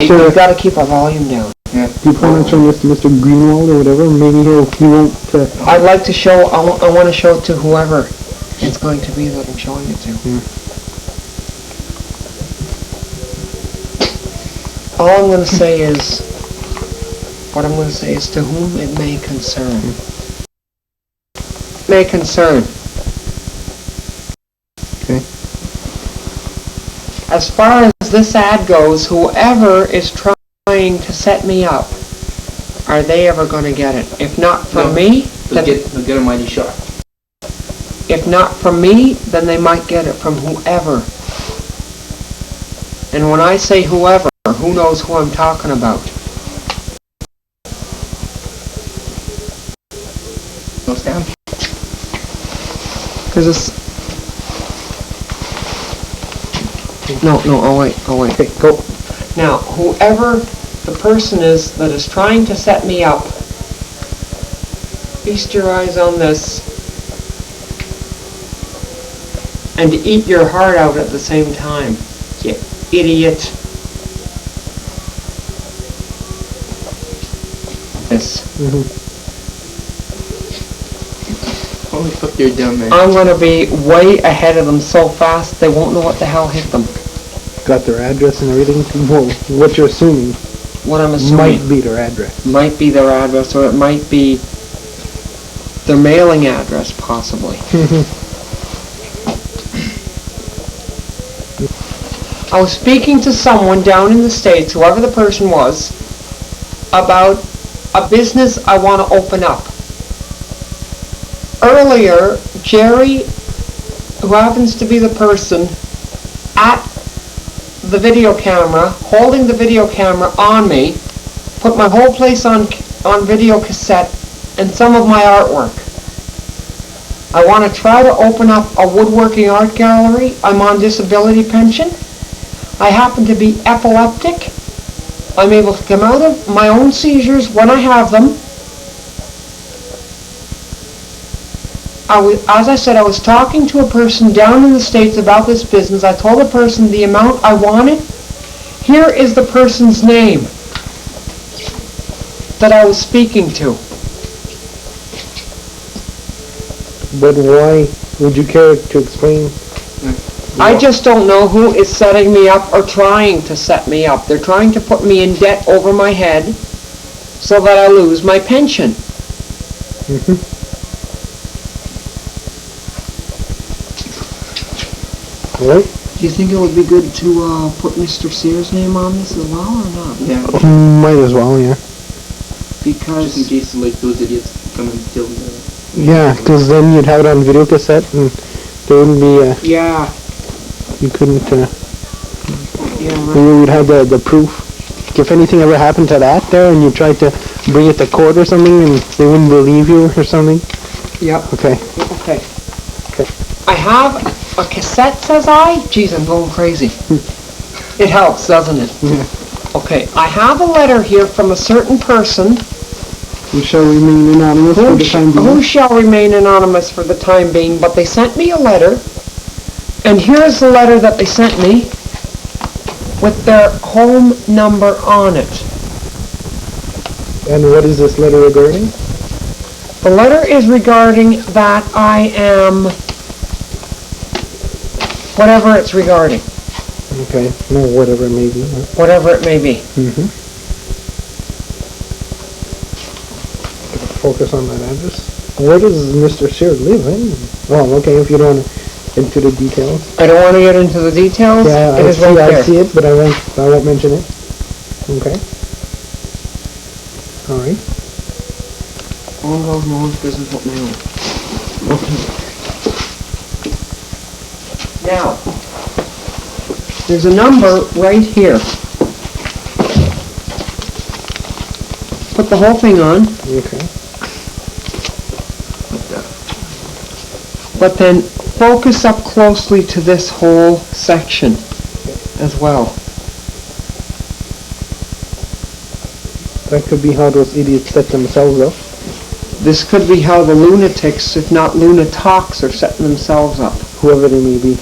You've got to keep our volume down. Yeah. Do you plan on showing this to Mr. Greenwald or whatever? Maybe he won't... I'd like to show... I want to show it to whoever it's going to be that I'm showing it to. Yeah. All I'm going to say is... What I'm going to say is to whom it may concern. May concern. Okay. As far as this ad goes, whoever is trying to set me up, are they ever going to get it? If not from me, they'll get a mighty shot. If not from me, then they might get it from whoever. And when I say whoever, who knows who I'm talking about? Goes down. Because it's... No, oh wait. Okay, go. Now, whoever the person is that is trying to set me up, feast your eyes on this and eat your heart out at the same time. You idiot. This. Holy fuck, you're dumb, man. I'm going to be way ahead of them so fast they won't know what the hell hit them. Got their address and everything? Well, what you're assuming, What I'm assuming might be their address. might be their address, or it might be their mailing address, possibly. I was speaking to someone down in the States, whoever the person was, about a business I want to open up. Earlier, Jerry, who happens to be the person at the video camera, holding the video camera on me, put my whole place on video cassette and some of my artwork. I want to try to open up a woodworking art gallery. I'm on disability pension. I happen to be epileptic. I'm able to come out of my own seizures when I have them. As I said, I was talking to a person down in the States about this business. I told the person the amount I wanted. Here is the person's name that I was speaking to. But why would you care to explain? I just don't know who is setting me up or trying to set me up. They're trying to put me in debt over my head so that I lose my pension. Right? Do you think it would be good to put Mr. Sears' name on this as well or not? Yeah. Might as well, yeah. Because... Just in case, like, those idiots come and steal the... Yeah, because then you'd have it on video cassette and there wouldn't be Yeah. you couldn't, Yeah, right. you would have the proof. If anything ever happened to that there and you tried to bring it to court or something and they wouldn't believe you or something. Yep. Okay. Okay. I have a cassette, says I? Geez, I'm going crazy. It helps, doesn't it? Yeah. Okay, I have a letter here from a certain person You shall remain anonymous for the time being. who shall remain anonymous for the time being, but they sent me a letter, and here's the letter that they sent me with their home number on it. And what is this letter regarding? The letter is regarding that I am... whatever it's regarding. Okay, no, whatever it may be. Huh? Whatever it may be. Focus on that address. Where does Mr. Sears live, eh? Oh, okay, if you don't want to into the details. I don't want to get into the details. Yeah, It is right there. I see it, but I won't mention it. Okay. All right. All those no one's business but my own. Now, there's a number right here. Put the whole thing on. Okay. But then focus up closely to this whole section as well. That could be how those idiots set themselves up. This could be how the lunatics, if not lunatocs, are setting themselves up. Whoever they may be.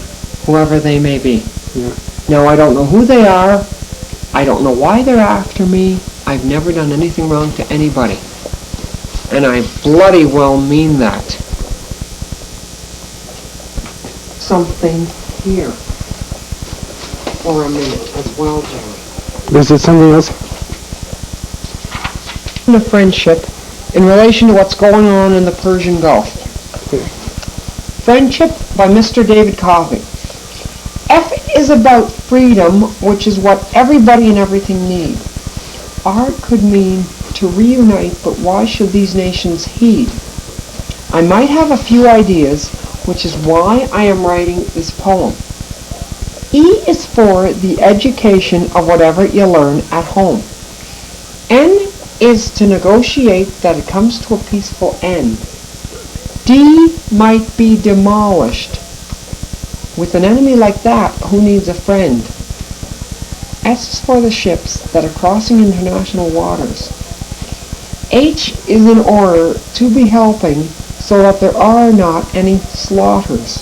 Whoever they may be. Yeah. Now, I don't know who they are. I don't know why they're after me. I've never done anything wrong to anybody. And I bloody well mean that. Something here for a minute as well, Jerry. Is it something else? A friendship in relation to what's going on in the Persian Gulf. Friendship by Mr. David Covey. F is about freedom, which is what everybody and everything need. R could mean to reunite, but why should these nations heed? I might have a few ideas, which is why I am writing this poem. E is for the education of whatever you learn at home. N is to negotiate that it comes to a peaceful end. D might be demolished. With an enemy like that, who needs a friend? S is for the ships that are crossing international waters. H is in order to be helping so that there are not any slaughters.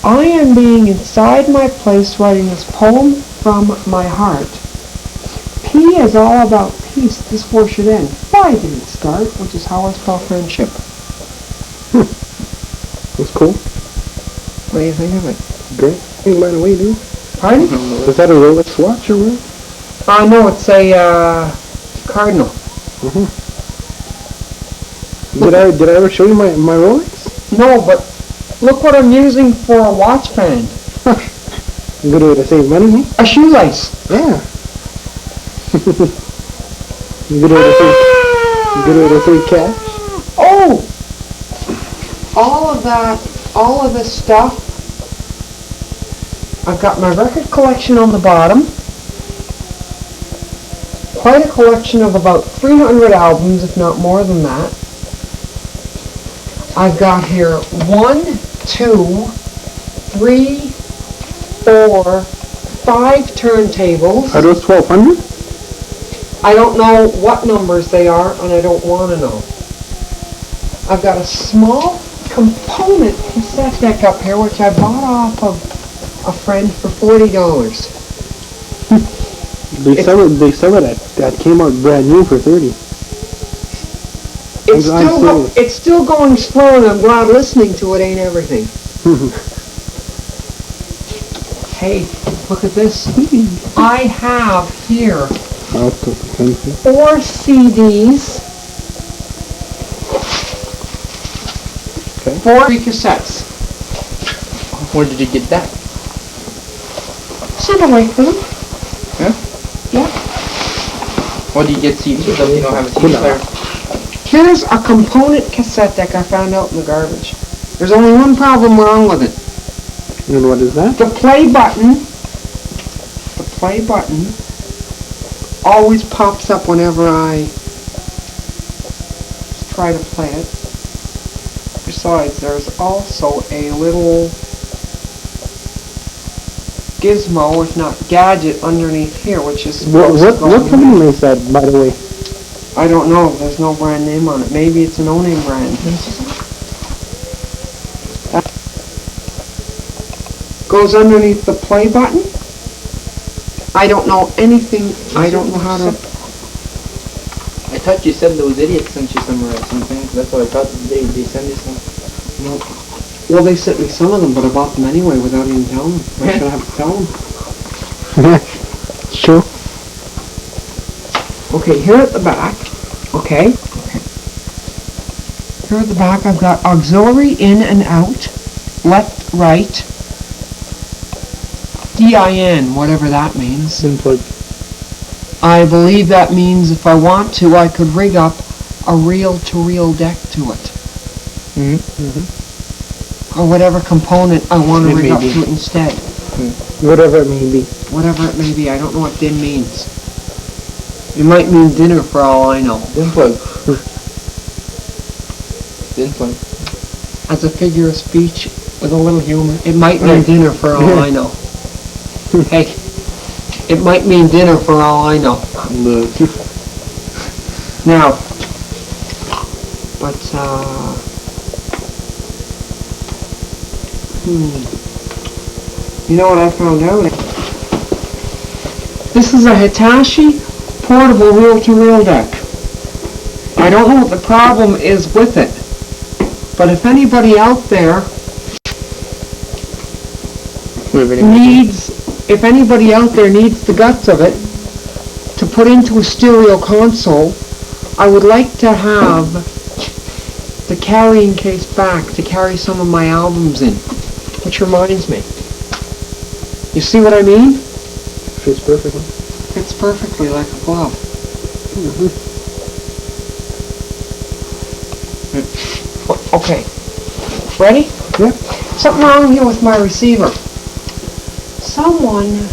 I am being inside my place writing this poem from my heart. P is all about peace. This war should end. Why did it start? Which is how I spell friendship. That's cool. What do you think of it? Great. Hey, by the way, dude. Pardon? Is that a Rolex watch or what? No, it's a Cardinal. Mm-hmm. Did I ever show you my Rolex? No, but look what I'm using for a watch band. Good way to save money, huh? A shoelace. Yeah. Good way to save cash. Oh! All of this stuff. I've got my record collection on the bottom. Quite a collection of about 300 albums, if not more than that. I've got here 1, 2, 3, 4, 5 turntables. Are those 1200? I don't know what numbers they are, and I don't want to know. I've got a small component cassette deck up here, which I bought off of a friend for $40. They sell it at Kmart brand new for 30. It's still going slow, and I'm glad listening to it ain't everything. Hey, look at this. I have here 4 CDs, Okay. 4 cassettes. Where did you get that? Sent away for them. Yeah? Yeah. What do you get CDs if you don't have a CD player? Here's a component cassette deck I found out in the garbage. There's only one problem wrong with it. And what is that? The play button always pops up whenever I try to play it. Besides, there's also a little gizmo, if not gadget, underneath here, which is supposed to go What in company there. makes that, by the way? I don't know. There's no brand name on it. Maybe it's a no-name brand. That goes underneath the play button. I don't know anything. I don't know how to... I thought you said those idiots sent you some or something. That's what I thought they sent you some. No. Well, they sent me some of them, but I bought them anyway without even telling them. Why should I have to tell them? Sure. Okay, here at the back. Okay. Here at the back, I've got auxiliary in and out, left, right, DIN, whatever that means. Input. I believe that means if I want to, I could rig up a reel-to-reel deck to it. Mm-hmm. Or whatever component I want to It rig may up be. to it instead. Whatever it may be. Whatever it may be, I don't know what DIN means. It might mean dinner for all I know. Didn't plug. Didn't plug. As a figure of speech, with a little humor, it might mean dinner for all I know. Hey, it might mean dinner for all I know. Now, but, you know what I found out? This is a Hitachi portable reel-to-reel deck. I don't know what the problem is with it, but if anybody out there if anybody out there needs the guts of it to put into a stereo console, I would like to have the carrying case back to carry some of my albums in, which reminds me. You see what I mean? Fits perfectly. Fits perfectly like a glove. Okay. Ready? Yeah. Something wrong here with my receiver. Someone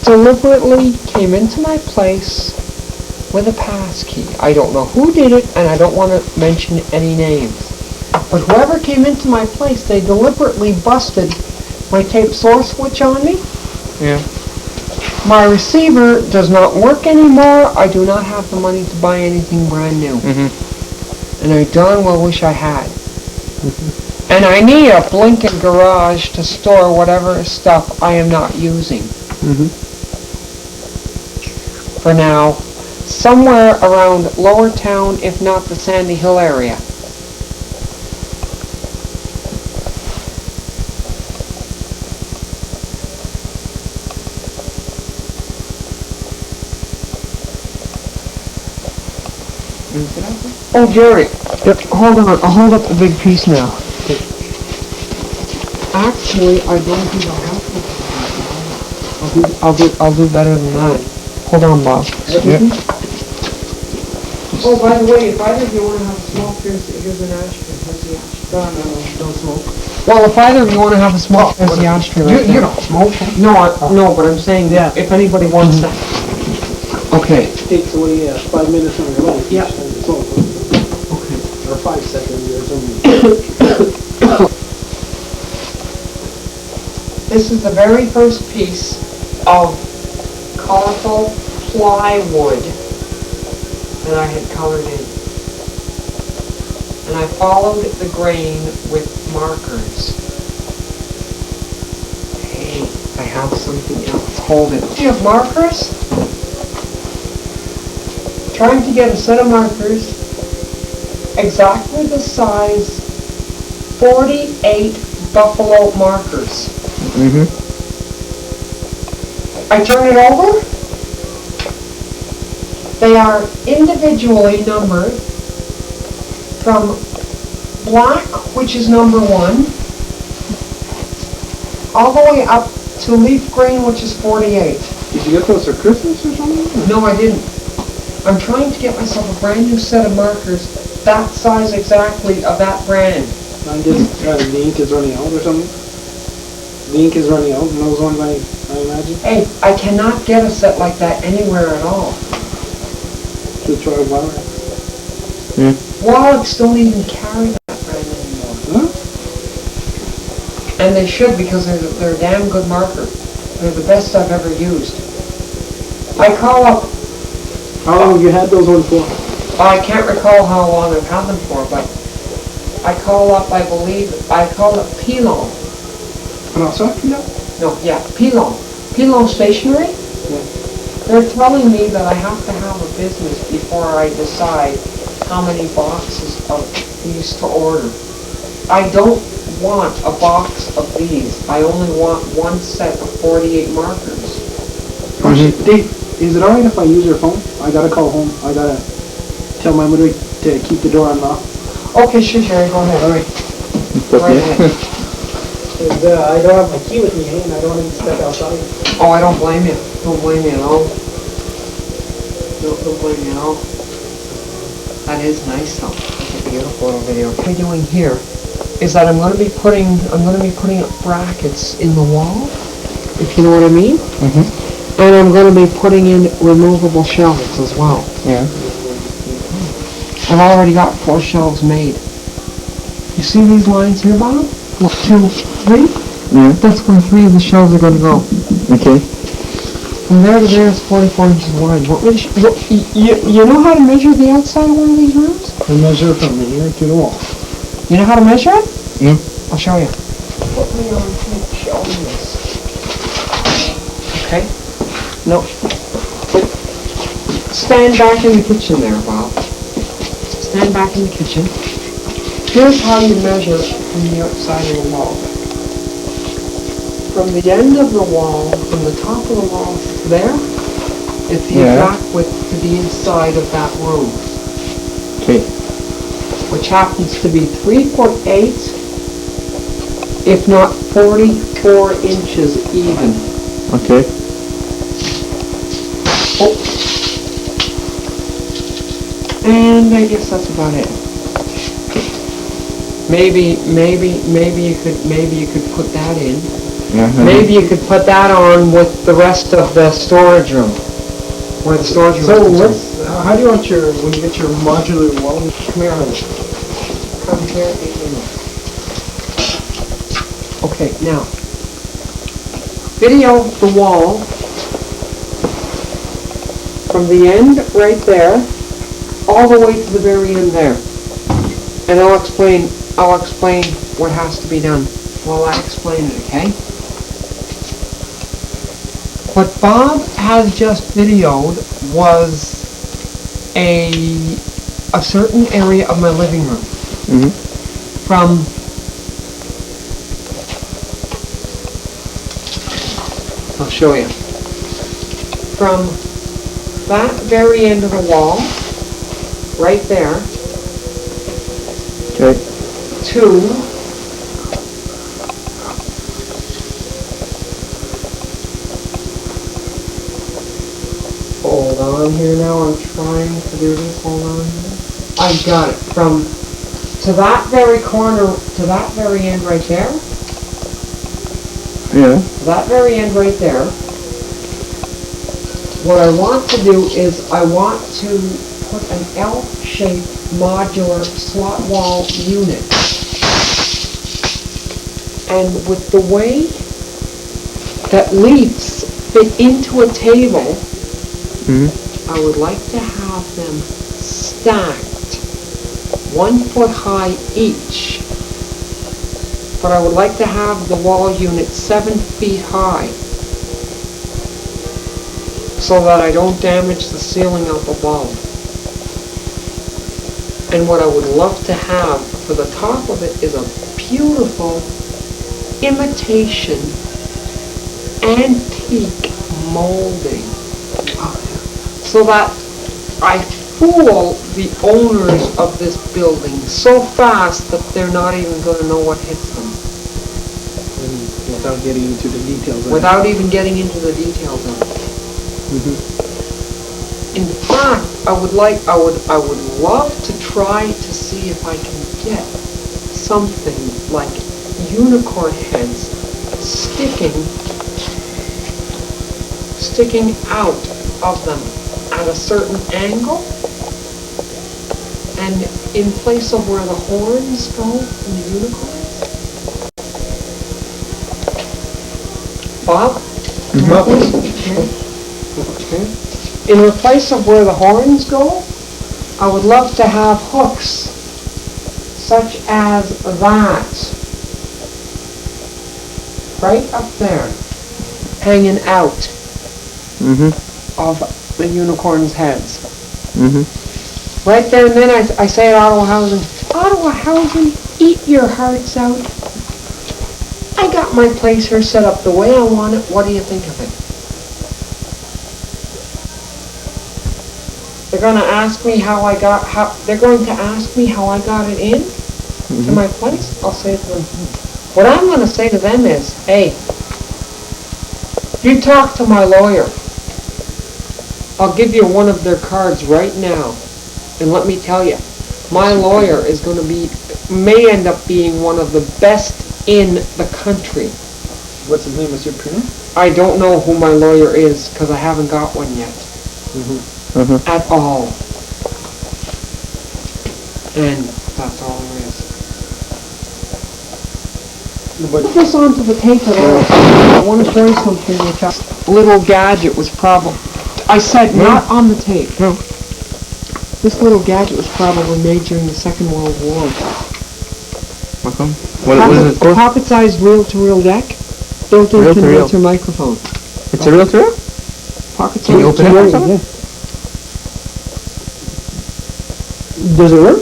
deliberately came into my place with a pass key. I don't know who did it, and I don't want to mention any names. But whoever came into my place, they deliberately busted my tape source switch on me. Yeah. My receiver does not work anymore. I do not have the money to buy anything brand new. And I darn well wish I had. And I need a blinking garage to store whatever stuff I am not using. For now, somewhere around Lower Town, if not the Sandy Hill area. Oh, Jerry. Yep. Hold on. I'll hold up the big piece now. Actually, I don't think I'll have to. I'll do better than that. Hold on, Bob. Yep. Oh, by the way, if either of you want to have a smoke, here's an ashtray. Here's the ashtray. No, don't smoke. Well, if either of you want to have a smoke, there's the ashtray right there. You don't smoke. No, but I'm saying that if anybody wants that. Okay. Takes away 5 minutes from your life. Yeah. Okay. Or 5 seconds or something. This is the very first piece of colorful plywood that I had colored in. And I followed the grain with markers. Hey, I have something else. Hold it. Do you have markers? Trying to get a set of markers exactly the size 48 buffalo markers. I turn it over. They are individually numbered from black, which is number 1, all the way up to leaf green, which is 48. Did you get those for Christmas or something? No, I didn't. I'm trying to get myself a brand new set of markers that size exactly of that brand. I guess the ink is running out or something? The ink is running out in those ones, I imagine? Hey, I cannot get a set like that anywhere at all. Should try Wallax. Wallax don't even carry that brand anymore. Huh? And they should, because they're a damn good marker. They're the best I've ever used. I call up... How long have you had those ones for? I can't recall how long I've had them for, but I call up, I call it Pilon. No, Pilon. Pilon Stationery? Yeah. They're telling me that I have to have a business before I decide how many boxes of these to order. I don't want a box of these. I only want one set of 48 markers. Dave, is it alright if I use your phone? I gotta call home. I gotta tell my mother to keep the door unlocked. Okay, sure, Jerry, go ahead. Alright. Go ahead. I don't have my key with me, and I don't want to step outside. Oh, I don't blame you. Don't blame me at all. Don't blame me at all. That is nice though. That's a beautiful little video. What I'm doing here is that I'm going to be putting up brackets in the wall, if you know what I mean. And I'm going to be putting in removable shelves as well. Yeah. I've already got 4 shelves made. You see these lines here, Bob? 1, 2, 3? Yeah. That's where 3 of the shelves are going to go. Okay. From there to there is 44 inches wide. You know how to measure the outside of one of these rooms? I measure from here to the wall. You know how to measure it? Yeah. I'll show you. Put me on tape showing this. Okay? No. Stand back in the kitchen there, Bob. Stand back in the kitchen. Here's how you measure from the outside of the wall. From the end of the wall, from the top of the wall to there, it's the exact width to the inside of that room. Okay. Which happens to be 3'8", if not 44 inches even. Okay. Oh. And I guess that's about it. Maybe you could put that in. Maybe you could put that on with the rest of the storage room. Where the storage room So is. what's, how do you want your, when you get your modular wall? Come here, honey. Come here. Okay, now, video the wall from the end right there, all the way to the very end there. And I'll explain what has to be done while I explain it, okay? What Bob has just videoed was a certain area of my living room. From I'll show you. From that very end of the wall, right there, to hold on here now, I'm trying to do this, hold on here. I've got it. From to that very corner, to that very end right there. Yeah. That very end right there. What I want to do is I want to put an L-shaped modular slot wall unit. And with the way that leaves fit into a table, I would like to have them stacked 1 foot high each. But I would like to have the wall unit 7 feet high so that I don't damage the ceiling up above. And what I would love to have for the top of it is a beautiful imitation antique molding so that I fool the owners of this building so fast that they're not even going to know what hits them. Without getting into the details of without even getting into the details of it. In fact, I would love to try to see if I can get something like unicorn heads sticking out of them at a certain angle, and in place of where the horns go in the unicorns. Bob? Okay. In place of where the horns go, I would love to have hooks such as that, right up there, hanging out of the unicorn's heads. Right there and then I say at Ottawa Housing, eat your hearts out. I got my place here set up the way I want it. What do you think of it? They're going to ask me how I got it in to my place. I'll say to them, what I'm going to say to them is, hey, you talk to my lawyer. I'll give you one of their cards right now. And let me tell you, my lawyer is going to may end up being one of the best in the country. What's his name, Monsieur Pruno? I don't know who my lawyer is because I haven't got one yet. At all. And that's all there is. Put this onto the tape at all. I want to show you something which a little gadget was probably... I said not on the tape. No. This little gadget was probably made during the Second World War. How come? What was it for? Pocket-sized reel-to-reel deck built into a microphone. It's a reel-to-reel? Can you open it or something? Yeah. Does it work?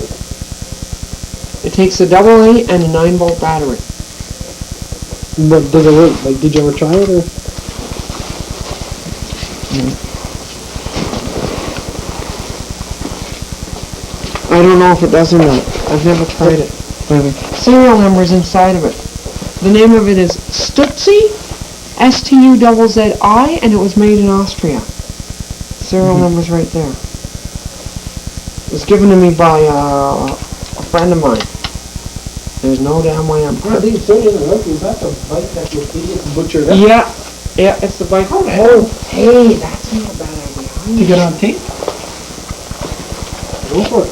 It takes a AA and a 9-volt battery. But does it work? Like, did you ever try it or? I don't know if it does or not. I've never tried it. Serial number's inside of it. The name of it is Stutzi, Stuzzi, and it was made in Austria. Serial number's right there. It was given to me by a friend of mine. There's no damn way I'm... Is that the bike that your idiot butchered up? Yeah, it's the bike. Oh, Hey, that's not a bad idea. to get on tape? Go for it.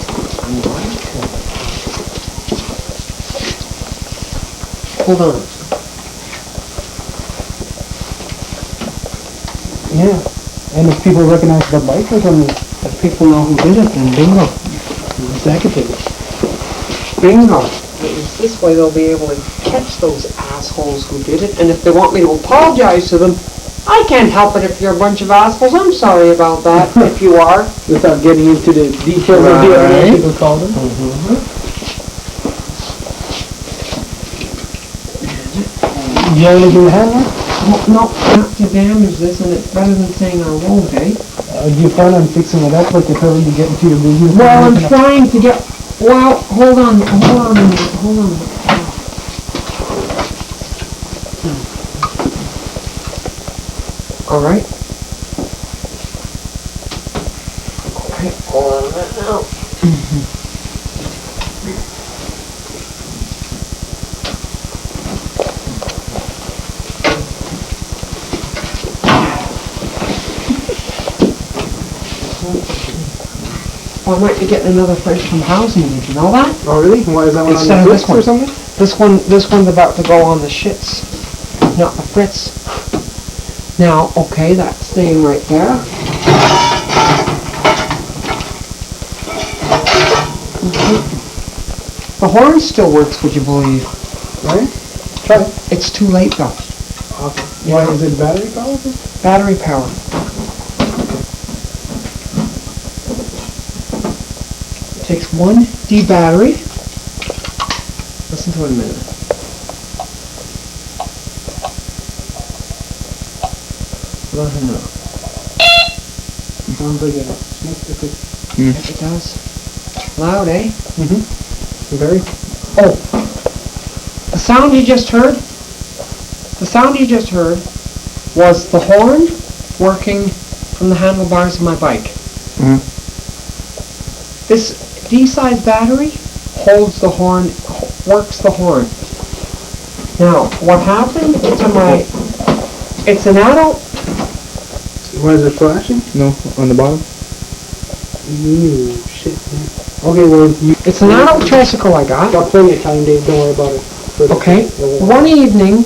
Hold on. Yeah. And if people recognize the bike or something, If people know who did it, then bingo. executive. Bingo. It's this way they'll be able to catch those assholes who did it, and if they want me to apologize to them, I can't help it if you're a bunch of assholes. I'm sorry about that, if you are. Without getting into the details of the other people call them. You have anything to handle? No, not to damage this, and it's better than saying I won't, eh? Do you plan on fixing it up like if ever you get into your business? Well, I'm trying to get... Well, hold on a minute, hold on. All right. Okay, hold on a minute now. Well, I might be getting another fridge from housing, did you know that? Oh really? Why is that one Instead on of the this Fritz one. or something? This one's about to go on the shits, not the Fritz. Now, okay, that's staying right there. The horn still works, would you believe? Right? Try it. It's too late though. Okay. Why is it battery powered? Battery power. It takes one D battery. Listen to it a minute. Let him know. Sounds like a smoke detector. Yes, it does. Loud, eh? Mm-hmm. Very. Oh, the sound you just heard was the horn working from the handlebars of my bike. This D-size battery holds the horn, works the horn. Now, what happened to my, it's an adult. Why is it flashing? No, on the bottom. Ooh, shit, man. Okay, well, It's an adult tricycle I got. got plenty of time, Dave. Don't worry about it. Okay. One evening,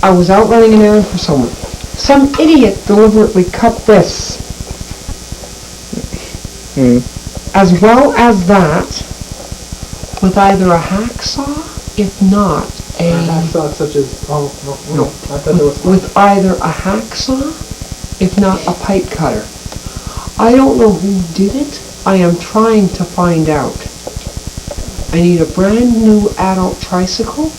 I was out running an errand for someone. Some idiot deliberately cut this, as well as that, with either a hacksaw, if not a... Hacksaw such as... Oh, no. I thought there was... With either a hacksaw, if not a pipe cutter. I don't know who did it. I am trying to find out. I need a brand new adult tricycle.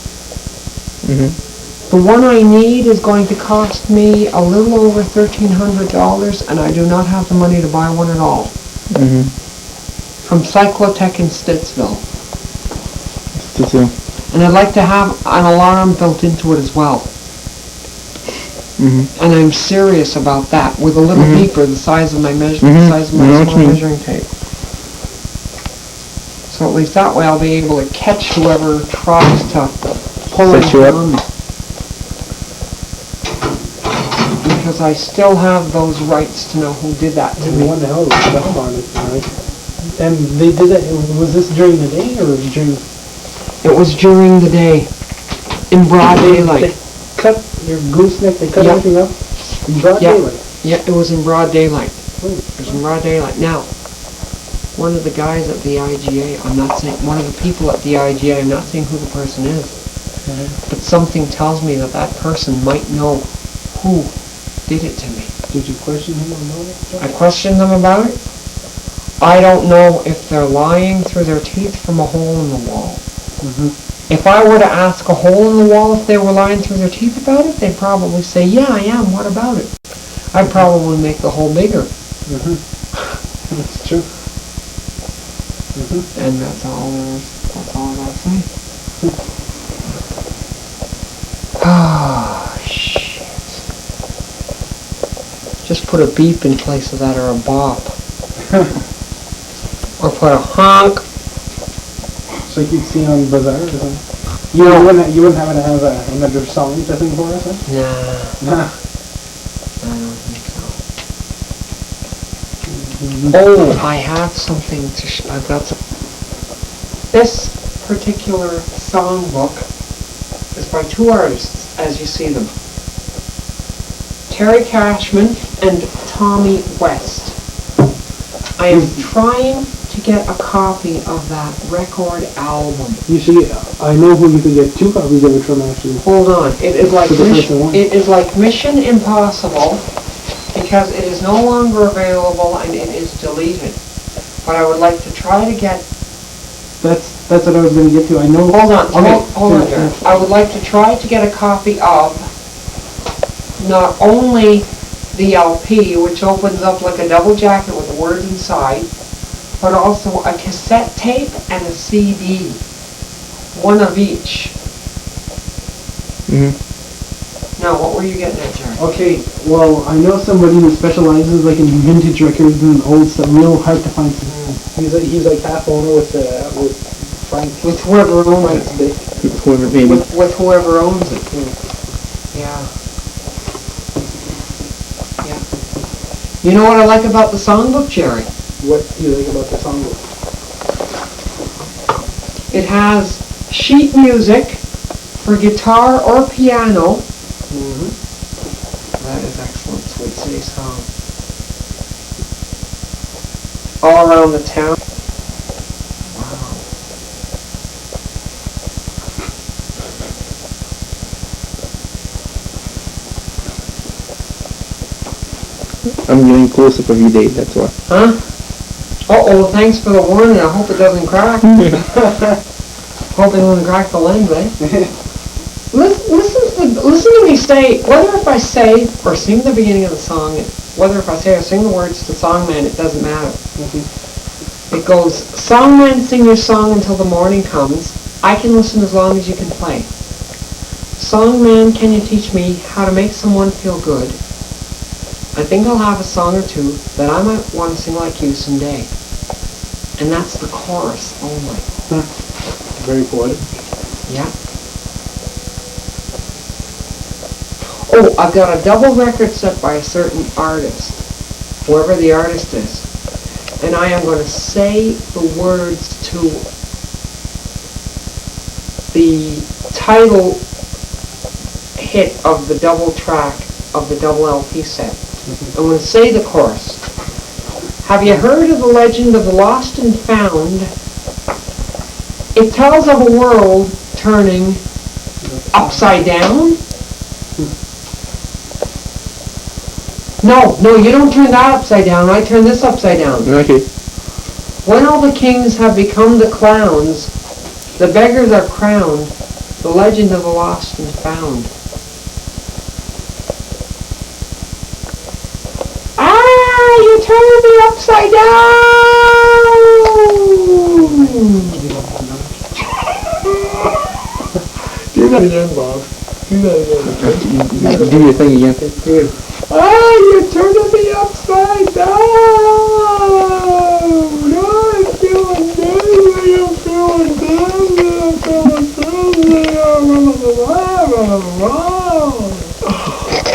The one I need is going to cost me a little over $1,300, and I do not have the money to buy one at all. From Cyclotech in Stittsville. And I'd like to have an alarm built into it as well. And I'm serious about that, with a little beeper the size of my the size of my small measuring tape. So at least that way I'll be able to catch whoever tries to pull it on me. Because I still have those rights to know who did that to me. What the hell was that on it, right? And they did that, was this during the day or during... It was during the day, in broad daylight. They cut your gooseneck, they cut everything up in broad daylight? Yeah, it was in broad daylight. Oh. It was in broad daylight. Now, one of the guys at the IGA, I'm not saying, one of the people at the IGA, I'm not saying who the person is, but something tells me that that person might know who did it to me. Did you question him about it? I questioned them about it. I don't know if they're lying through their teeth from a hole in the wall. Mm-hmm. If I were to ask a hole in the wall if they were lying through their teeth about it, they'd probably say, yeah, I am, what about it? I'd probably make the hole bigger. Mm-hmm. That's true. Mm-hmm. And that's all I gotta say. Ah, shit. Just put a beep in place of that, or a bop. Or put a honk. So you'd see on Bazaar or something? No. You wouldn't happen to have another song to sing for us, huh? Nah. Nah. I don't think so. Mm-hmm. Oh, I have something to I've got some. This particular songbook is by two artists, as you see them. Terry Cashman and Tommy West. I am trying to get a copy of that record album. You see, I know who you can get 2 copies of it from, actually. Hold on. It is like It is like Mission Impossible, because it is no longer available and it is deleted. But I would like to try to get. That's what I was going to get to. I know. Hold on. Okay. Hold on, Jared. I would like to try to get a copy of not only the LP, which opens up like a double jacket with the words inside, but also a cassette tape and a CD. One of each. Mm-hmm. Now, what were you getting at, Jared? Okay, well, I know somebody who specializes like in vintage records and old stuff, real hard to find stuff. He's like half owner with Frank. With whoever owns it. Whoever, maybe. With whoever owns it. Yeah. Yeah. You know what I like about the songbook, Jerry? What do you like about the songbook? It has sheet music for guitar or piano. Mm-hmm. That is excellent, Sweet City song. All around the town. Wow. I'm getting close up every day, that's why. Huh? Uh-oh, thanks for the warning. I hope it doesn't crack. Hope it doesn't crack the lens, eh? Listen to me say, whether if I say or sing the beginning of the song, whether if I say or sing the words to Songman, it doesn't matter. Mm-hmm. It goes, Songman, sing your song until the morning comes. I can listen as long as you can play. Songman, can you teach me how to make someone feel good? I think I'll have a song or two that I might want to sing like you someday. And that's the chorus only. Very poetic. Yeah. Oh, I've got a double record set by a certain artist, whoever the artist is. And I am going to say the words to the title hit of the double track of the double LP set. I'm going to say the chorus. Have you heard of the legend of the lost and found? It tells of a world turning upside down. No, you don't turn that upside down. I turn this upside down. Okay. When all the kings have become the clowns, the beggars are crowned, the legend of the lost and found. You turned me upside down! Do that again, Bob. Do that again. Do your thing again. Good. You turned me upside down! I'm feeling dizzy, I'm feeling dizzy, I'm feeling dizzy,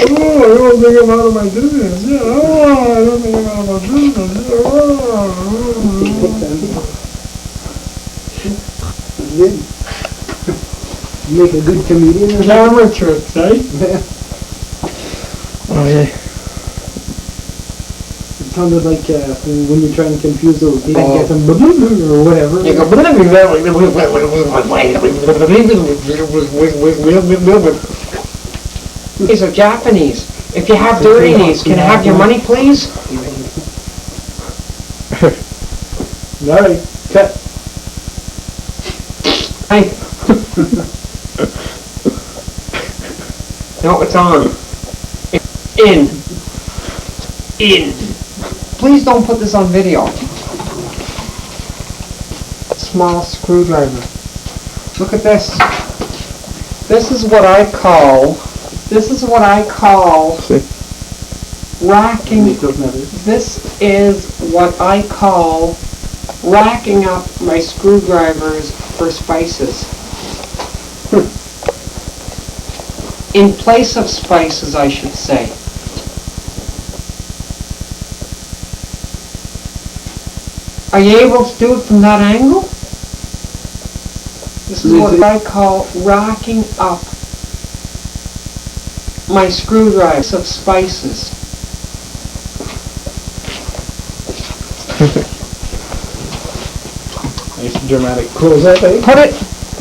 I don't think I'm out of my dizziness. Yeah, I don't think I'm out of my dizziness. Good. You make a good comedian. Camera tricks, eh? Oh yeah. It sounded like when you're trying to confuse those people, get them or whatever. You go. These are Japanese. If you have dirty knees, can I have your money, please? Alright, cut. Hey. No, it's on. In. Please don't put this on video. Small screwdriver. Look at this. This is what I call racking. This is what I call racking up my screwdrivers for spices. In place of spices, I should say. Are you able to do it from that angle? This is what I call racking up my screwdrivers of spices. Nice dramatic close that, eh?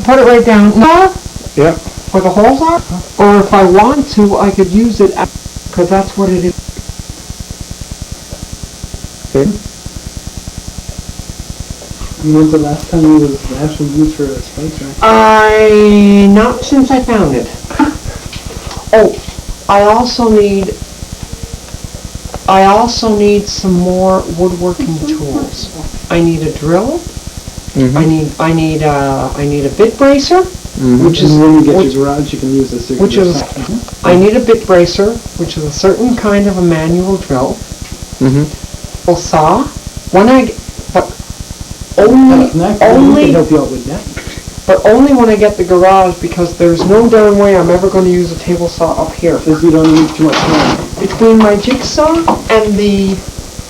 Put it right down. No? Yeah. Where the holes are? Or if I want to, I could use it because that's what it is. Okay. When's the last time you was actually used for a spice rack? Not since I found it. Oh, I also need some more woodworking tools. I need a drill. Mm-hmm. I need a bit bracer, which is when you get your garage, you can use this. I need a bit bracer, which is a certain kind of a manual drill. Mm-hmm. A saw. Only help you out with that. But only when I get the garage, because there's no darn way I'm ever going to use a table saw up here. Because you don't need too much time. Between my jigsaw and the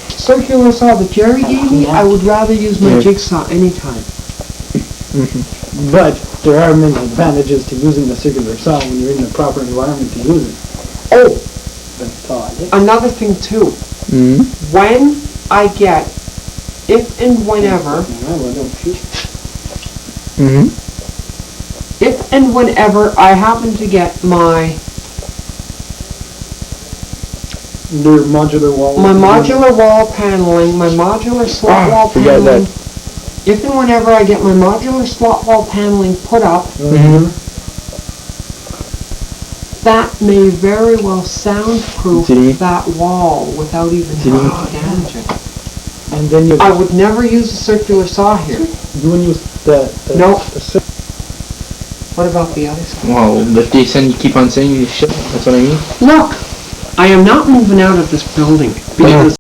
circular saw that Jerry gave me, I would rather use my jigsaw anytime. But there are many advantages to using the circular saw when you're in the proper environment to use it. Oh, That's all. another thing too. When I get, if and whenever I happen to get my modular wall. My modular wall paneling, my modular slot wall paneling. If and whenever I get my modular slot wall paneling put up, that may very well soundproof that wall without even having to damage it. And then I would never use a circular saw here. You wouldn't use No. What about the other side? Well, but they keep on saying this shit. That's what I mean. Look, I am not moving out of this building because